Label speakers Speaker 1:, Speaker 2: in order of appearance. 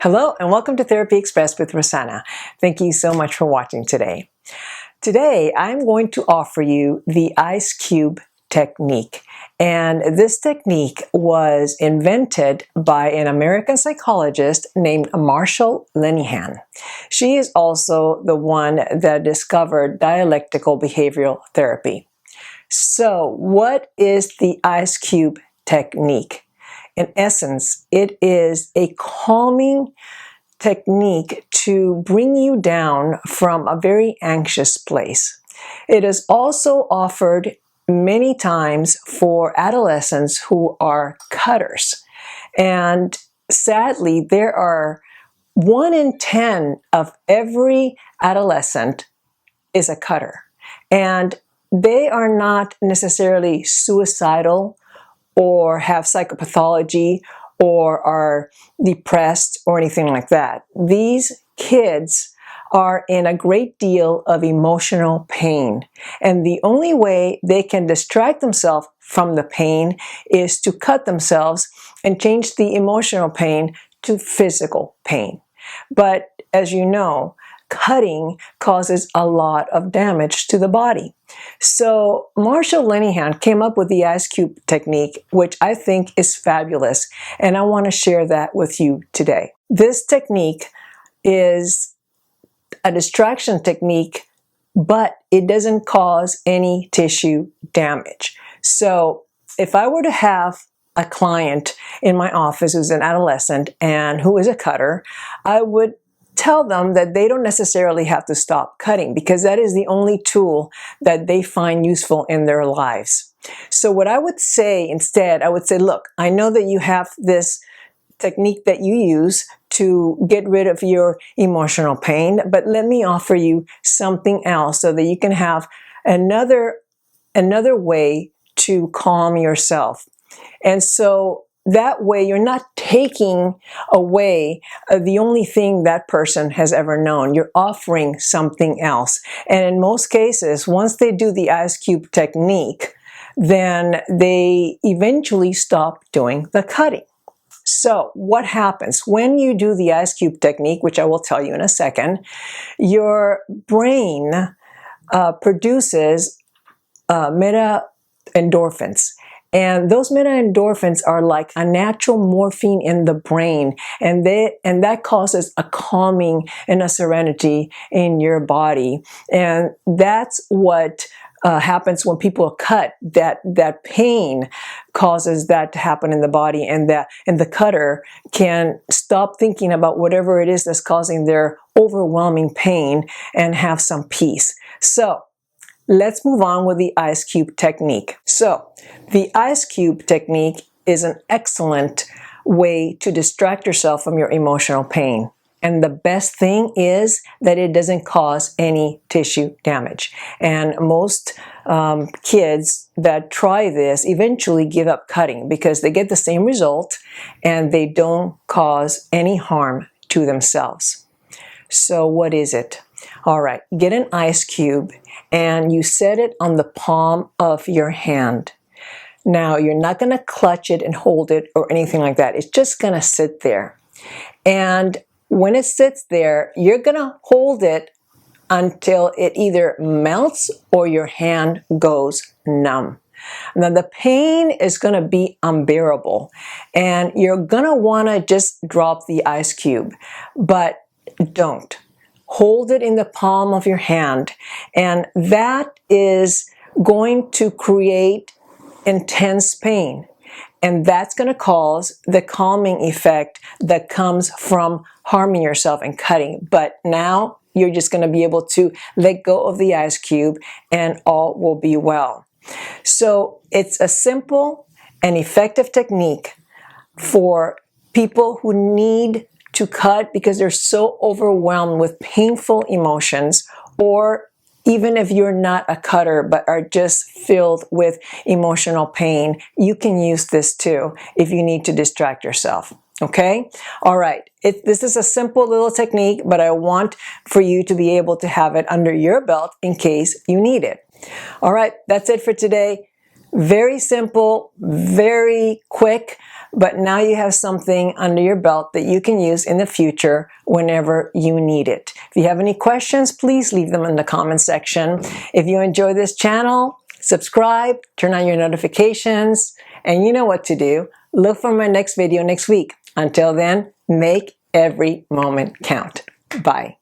Speaker 1: Hello and welcome to Therapy Express with Rosanna. Thank you so much for watching today. Today I'm going to offer you the ice cube technique. And this technique was invented by an American psychologist named Marshal Lenihan. She is also the one that discovered dialectical behavioral therapy. So what is the ice cube technique? In essence, it is a calming technique to bring you down from a very anxious place. It is also offered many times for adolescents who are cutters. And sadly, there are 1 in 10 of every adolescent is a cutter. And they are not necessarily suicidal or have psychopathology or are depressed or anything like that. These kids are in a great deal of emotional pain. And the only way they can distract themselves from the pain is to cut themselves and change the emotional pain to physical pain. But as you know, cutting causes a lot of damage to the body. So Marshal Lenihan came up with the ice cube technique, which I think is fabulous, and I want to share that with you today. This technique is a distraction technique, but it doesn't cause any tissue damage. So if I were to have a client in my office who's an adolescent and who is a cutter, I would tell them that they don't necessarily have to stop cutting because that is the only tool that they find useful in their lives. So what I would say instead, I would say, look, I know that you have this technique that you use to get rid of your emotional pain, but let me offer you something else so that you can have another way to calm yourself. And so that way, you're not taking away the only thing that person has ever known. You're offering something else. And in most cases, once they do the ice cube technique, then they eventually stop doing the cutting. So what happens when you do the ice cube technique, which I will tell you in a second, your brain produces meta-endorphins. And those meta-endorphins are like a natural morphine in the brain, and that causes a calming and a serenity in your body. And that's what happens when people cut. That pain causes that to happen in the body, and the cutter can stop thinking about whatever it is that's causing their overwhelming pain and have some peace. So let's move on with the ice cube technique. So the ice cube technique is an excellent way to distract yourself from your emotional pain. And the best thing is that it doesn't cause any tissue damage. And most kids that try this eventually give up cutting because they get the same result and they don't cause any harm to themselves. So what is it? All right, get an ice cube and you set it on the palm of your hand. Now, you're not going to clutch it and hold it or anything like that. It's just going to sit there. And when it sits there, you're going to hold it until it either melts or your hand goes numb. Now, the pain is going to be unbearable, and you're going to want to just drop the ice cube, but don't. Hold it in the palm of your hand, and that is going to create intense pain. And that's going to cause the calming effect that comes from harming yourself and cutting. But now you're just going to be able to let go of the ice cube and all will be well. So it's a simple and effective technique for people who need to cut because they're so overwhelmed with painful emotions, or even if you're not a cutter but are just filled with emotional pain, you can use this too if you need to distract yourself. Okay? All right. This is a simple little technique, but I want for you to be able to have it under your belt in case you need it. All right. That's it for today. Very simple, very quick, but now you have something under your belt that you can use in the future whenever you need it. If you have any questions, please leave them in the comment section. If you enjoy this channel, subscribe, turn on your notifications, and you know what to do. Look for my next video next week. Until then, make every moment count. Bye.